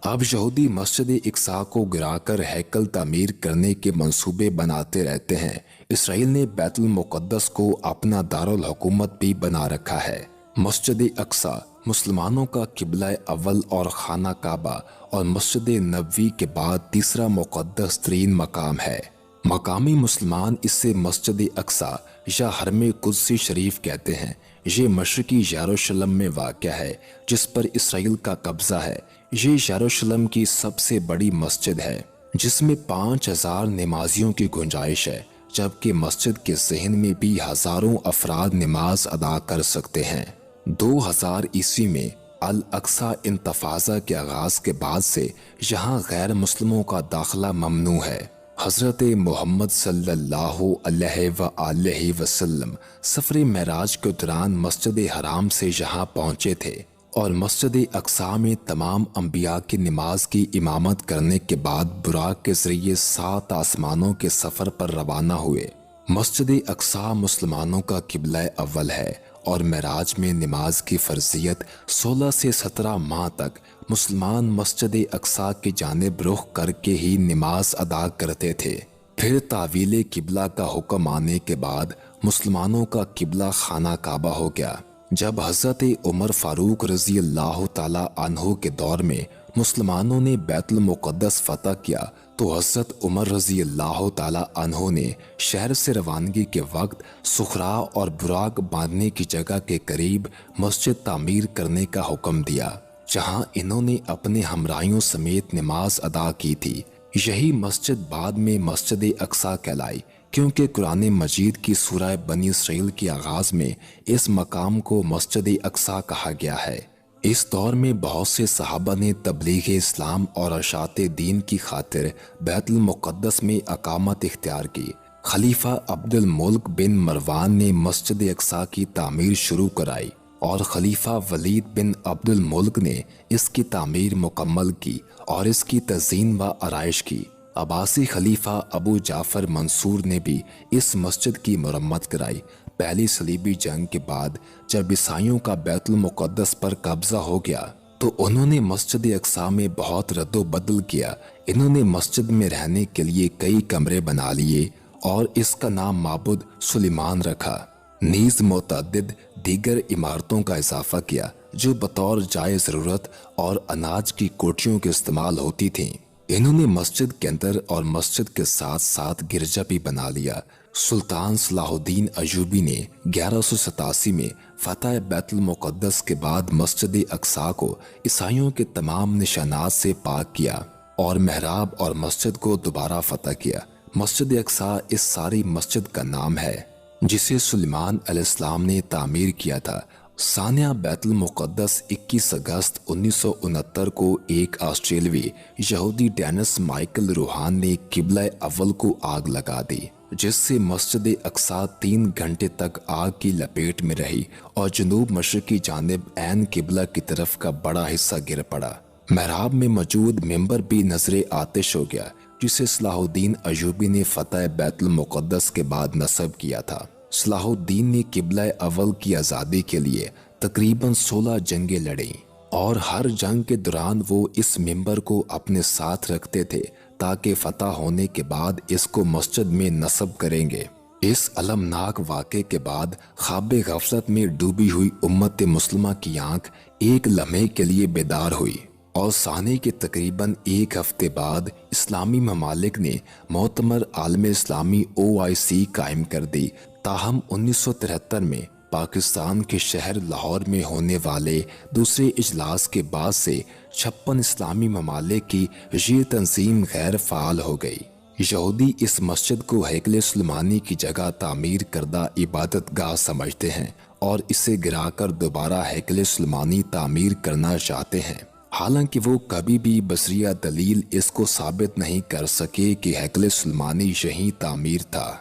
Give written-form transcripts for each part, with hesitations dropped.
अब यहूदी मस्जिद इक्सा को गिराकर हैकल तामीर करने के मंसूबे बनाते रहते हैं। इसराइल ने बैतुल मुक़द्दस को अपना दारुल हुकूमत भी बना रखा है। मस्जिद अक्सा मुसलमानों का किबला अव्वल और खाना काबा और मस्जिद नबवी के बाद तीसरा मुक़द्दस तरीन मकाम है। मकामी मुसलमान इसे मस्जिद अक्सा या हरम कुद्सी शरीफ कहते हैं। ये मशरकी यरूशलेम में वाक़या है जिस पर इसराइल का कब्जा है। ये यरूशलेम की सबसे बड़ी मस्जिद है जिसमें 5000 नमाजियों की गुंजाइश है, जबकि मस्जिद के ज़हन में भी हज़ारों अफराद नमाज अदा कर सकते हैं। 2000 ईस्वी में अल अक्सा इंतफाज़ा के आगाज़ के बाद से यहाँ गैर मुस्लिमों का दाखिला ममनू है। हज़रत मोहम्मद सल्लल्लाहु अलैहि वसल्लम सफ़र मेराज के दौरान मस्जिद हराम से यहाँ पहुँचे थे और मस्जिद अक्सा में तमाम अंबिया की नमाज की इमामत करने के बाद बुराक के ज़रिए 7 आसमानों के सफ़र पर रवाना हुए। मस्जिद अक्सा मुसलमानों का किबला अव्वल है और मेराज में नमाज की फ़र्जियत 16 से 17 माह तक मुसलमान मस्जिद अक्सा की जानिब रुख करके ही नमाज अदा करते थे। फिर तावील किबला का हुक्म आने के बाद मुसलमानों का किबला खाना काबा हो गया। जब हज़रत उमर फारूक रज़ी अल्लाह ताला अन्हु के दौर में मुसलमानों ने बैतुल मुक़द्दस फतह किया तो हज़रत उमर रज़ी अल्लाह ताला अन्हु ने शहर से रवानगी के वक्त सुखरा और बुराक बांधने की जगह के करीब मस्जिद तामीर करने का हुक्म दिया, जहाँ इन्होंने अपने हमराइयों समेत नमाज अदा की थी। यही मस्जिद बाद में मस्जिद अक्सा कहलाई, क्योंकि कुरान मजीद की सूरह बनी इसराइल के आगाज में इस मकाम को मस्जिद अक्सा कहा गया है। इस दौर में बहुत से सहाबा ने तबलीग इस्लाम और अशात दीन की खातिर बैतुल मुक़द्दस में अकामत इख्तियार की। खलीफा अब्दुल मुल्क बिन मरवान ने मस्जिद अक्सा की तामीर शुरू कराई और खलीफा वलीद बिन अब्दुल मुल्क ने इसकी तामीर मुकम्मल की और इसकी तज़ीन व आराइश की। अब्बासी खलीफा अबू जाफर मंसूर ने भी इस मस्जिद की मरम्मत कराई। पहली सलीबी जंग के बाद जब ईसाइयों का बैतुल मुक़द्दस पर कब्जा हो गया तो उन्होंने मस्जिद अक्सा में बहुत रद्दो-बदल किया। इन्होंने मस्जिद में रहने के लिए कई कमरे बना लिए और इसका नाम माबुद सुलेमान रखा। नीज़ मुतअद्दिद दीगर इमारतों का इजाफा किया जो बतौर जाए ज़रूरत और अनाज की कोठियों के इस्तेमाल होती थीं। इन्होंने मस्जिद के अंदर और मस्जिद के साथ साथ गिरजा भी बना लिया। सुल्तान सलाहुद्दीन अयूबी ने 1187 में फतह बैतुल मुक़द्दस के बाद मस्जिद अक्सा को ईसाइयों के तमाम निशानात से पाक किया और महराब और मस्जिद को दोबारा फतह किया। मस्जिद अक्सा इस सारी मस्जिद का नाम है जिसे सुलेमान अलैहिस्सलाम ने तामीर किया था। सानिया बैतुल मुक़द्दस 21 अगस्त 1969 को एक ऑस्ट्रेलवी यहूदी डेनिस माइकल रूहान ने किबला अव्वल को आग लगा दी, जिससे मस्जिद अक्सा 3 घंटे तक आग की लपेट में रही और जनूब मशरकी जानिब ऐन किबला की तरफ का बड़ा हिस्सा गिर पड़ा। महराब में मौजूद मिंबर भी नजरे आतिश हो गया, जिसे सलाहुद्दीन अयूबी ने फतह बैतुल मुक़द्दस के बाद नस्ब किया था। सलाहुद्दीन ने किबला अव्वल की आज़ादी के लिए तकरीबन 16 जंगें लड़ी और हर जंग के दौरान वो इस मिंबर को अपने साथ रखते थे ताकि फतह होने के बाद इसको मस्जिद में नस्ब करेंगे। इस अलमनाक वाक़े के बाद ख्वाब गफलत में डूबी हुई उम्मत मुस्लिमा की आंख एक लम्हे के लिए बेदार हुई और साने के तकरीबन 1 हफ्ते बाद इस्लामी ममालिक ने मोतमर आलम इस्लामी OIC कायम कर दी। ताहम 1973 में पाकिस्तान के शहर लाहौर में होने वाले दूसरे इजलास के बाद से 56 इस्लामी ममालिक की ये तंजीम गैर फ़ाल हो गई। यहूदी इस मस्जिद को हैकल सुलेमानी की जगह तामीर करदा इबादत गाह समझते हैं और इसे गिराकर दोबारा हैकल सुलेमानी तामीर करना चाहते हैं। हालांकि वो कभी भी बसरिया दलील इसको साबित नहीं कर सके कि हैकल सुलेमानी यहीं तामीर था।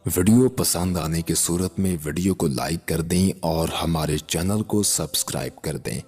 वीडियो पसंद आने की सूरत में वीडियो को लाइक कर दें और हमारे चैनल को सब्सक्राइब कर दें।